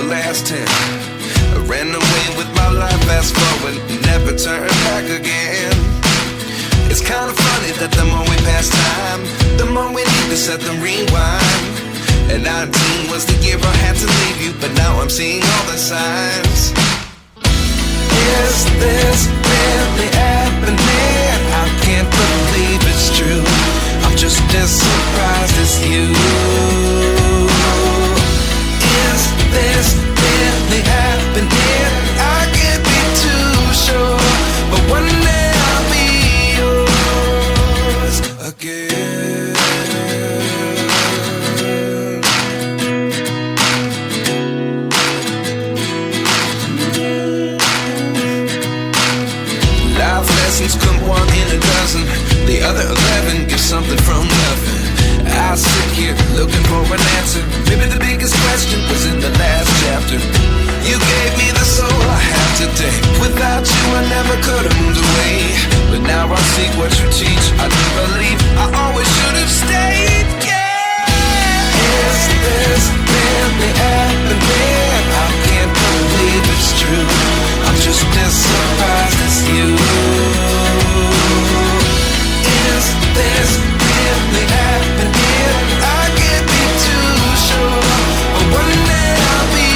last 10. I ran away with my life, fast forward, never turn back again. It's kind of funny that the more we pass time, the more we need to set the rewind. And 19 was the year I had to leave you, but now I'm seeing all the signs. Is this really happening? I can't believe it's true. I'm just as surprised as you. Is this really happening? I can't be too sure, but one day I'll be yours again. Life lessons come one in a dozen. The other 11 give something from nothing. I sit here looking for an answer. Maybe the biggest question was in the last chapter. You gave me the soul I have today. Without you I never could have moved away. But now I see what you teach. I do believe I always should have stayed. Yeah. Is this really happening? I can't believe it's true. I'm just as surprised as you. Is this really happening? I can't be too sure, but one day I'll be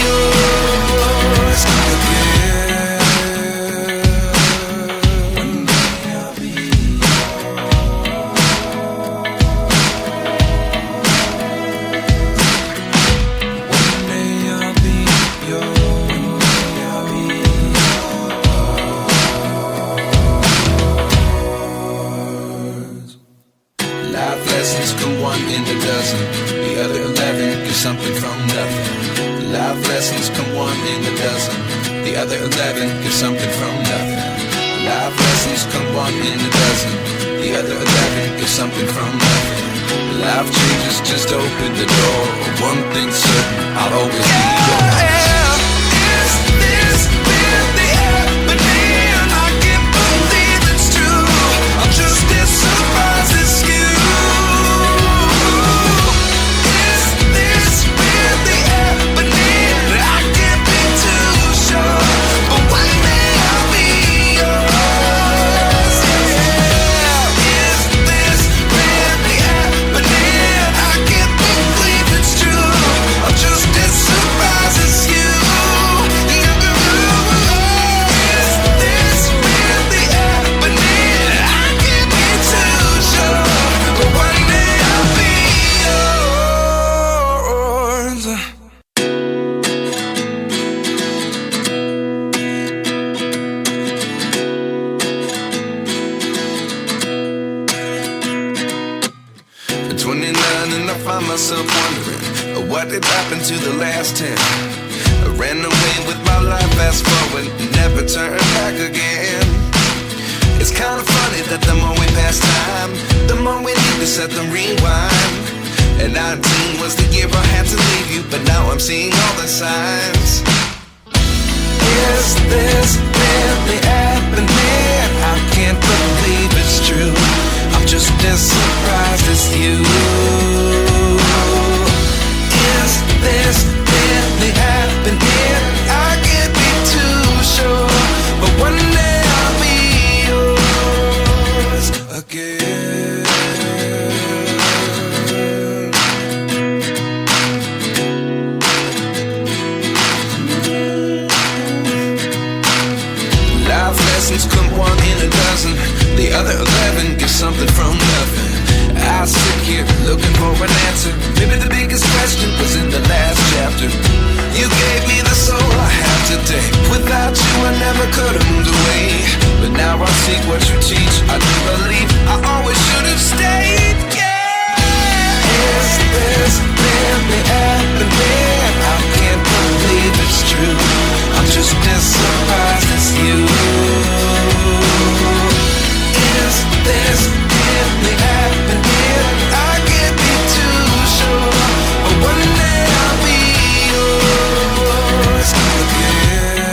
yours again. One day I'll be yours. One day I'll be yours. One day I'll be yours. Life lessons come one in a dozen. The other 11 give something from nothing. Life lessons come one in a dozen. The other 11 give something from nothing. Life lessons come one in a dozen. The other 11 give something from nothing. Life changes just open the door. One thing's certain, I'll always be yours. Is this really happening? I can't believe it's true. I'm just as surprised as you. Is this really happening? I can't be too sure, but one day I'll be yours. Yeah. Is this really happening? I can't believe it's true. I'm just as surprised as you. Is this really happening? I can't be too sure, but one day I'll be yours. At 29 and I find myself wondering what did happen to the last 10. I ran away with my life, fast forward, never turn back again. It's kind of funny that the more we pass time, the more we need to set the rewind. And 19 was the year I had to leave you, but now I'm seeing all the signs. Is this really happening? I can't believe it's true. I'm just as surprised as you. Is this really happening? I can't be too sure, but one day I'll be yours again. Life lessons come one in a dozen. The other 11 give something from nothing. I sit here looking for an answer. Maybe the biggest question was in the last chapter. You gave me the soul I have today. Without you I never could have moved away. But now I see what you teach. I do believe I always should have stayed. Yeah. Is this really happening? I can't believe it's true. I'm just as surprised as you. Is this really happening? I can't be too sure, but one day I'll be yours again.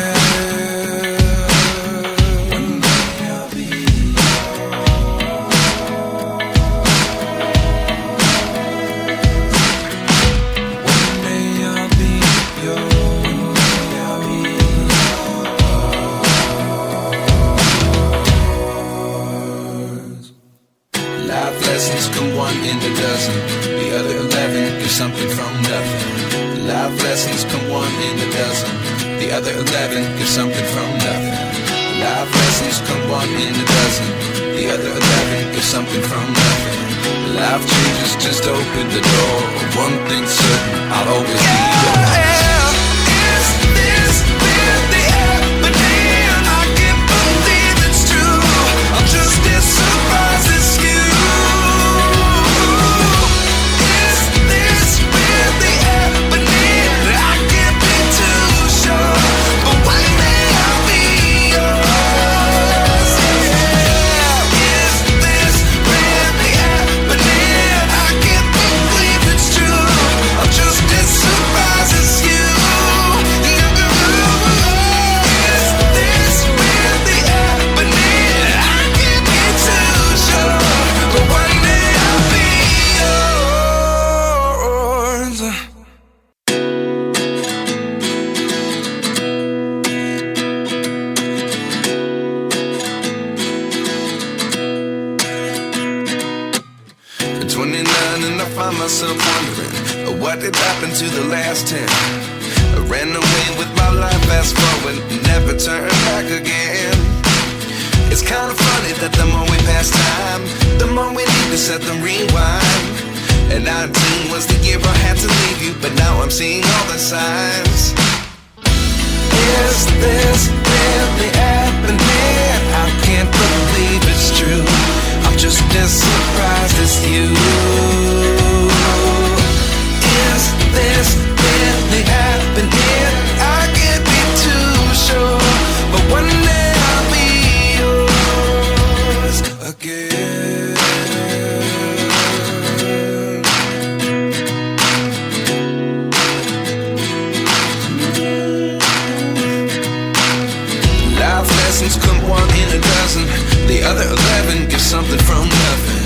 One day I'll be yours. come one in a dozen. The other 11 give something from nothing. Life lessons come one in a dozen. The other 11 give something from nothing. Life changes, just open the door. One thing's certain, I'll always be yours. Is this really happening? I can't believe it's true. I'm just as surprised as you. Is this really happening? I can't be too sure, but one day I'll be yours. Is this really happening? I can't believe it's true. I'm just as surprised as you. Is this really happening? I can't be too sure, but one day I'll be yours. At 29 and I find myself wondering, what did happen to the last 10? I ran away with my life, fast forward, never turn back again. It's kind of funny that the more we pass time, the more we need to set the rewind. And 19 was the year I had to leave you, but now I'm seeing all the signs. Is this really happening? I can't believe it's true. I'm just as surprised as you. Is this really happening? I can't be too sure, but one day I'll be yours again. Life lessons come one in a dozen. The other 11 give something from nothing.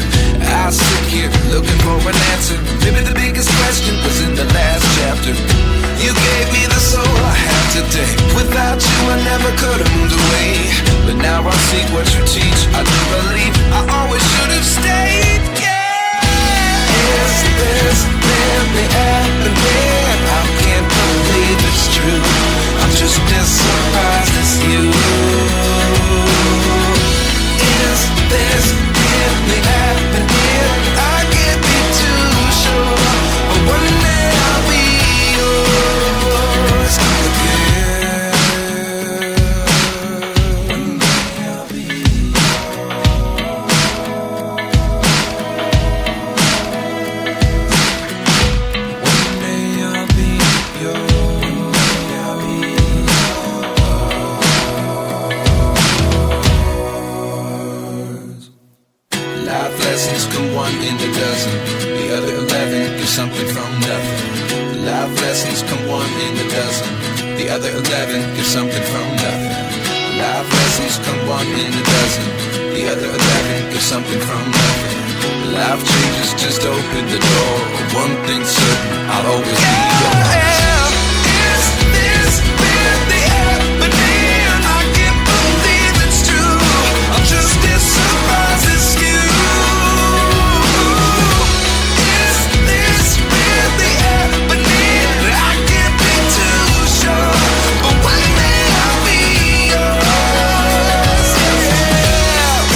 I sit here looking for an answer. Maybe the biggest question was in the last chapter. You gave me the soul I have today. Without you I never could have moved away. But now I see what you teach. I do believe I always should have stayed. Yeah. Is this really happening? I can't believe it's true. I'm just as surprised as you. Is this really happening? I can't be too sure, but one day I'll be yours again. One day I'll be yours. One day I'll be yours. One day I'll be yours. Life lessons come one in a dozen. The other 11 give something from nothing. Life lessons come one in a dozen. The other 11 give something from nothing. Life lessons come one in a dozen. The other 11 give something from nothing. Life changes, just open the door. One thing's certain, I'll always be yours. Is this really happening? I can't believe it's true. I'm just as surprised as you. Is this really happening? I can't be too sure, but one day I'll be yours.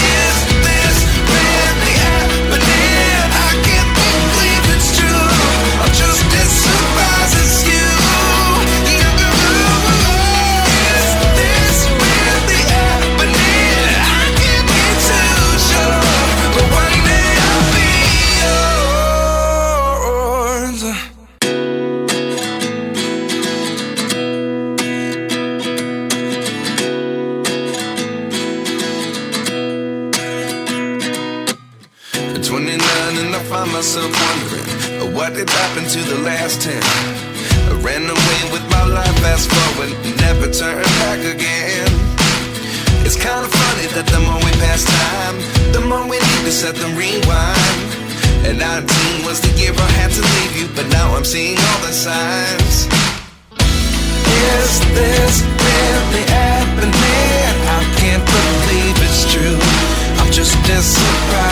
Is this really happening? I can't believe it's true. I'm just as surprised as you. Is this really happening? I can't be too sure, but one day I'll be yours. At 29 and I find myself wondering, what did happen to the last 10? I ran away with my life, fast forward, never turn back again. It's kind of funny that the more we pass time, the more we need to set the rewind. And 19 was the year I had to leave you, but now I'm seeing all the signs. Is this really happening? I can't believe it's true. I'm just as surprised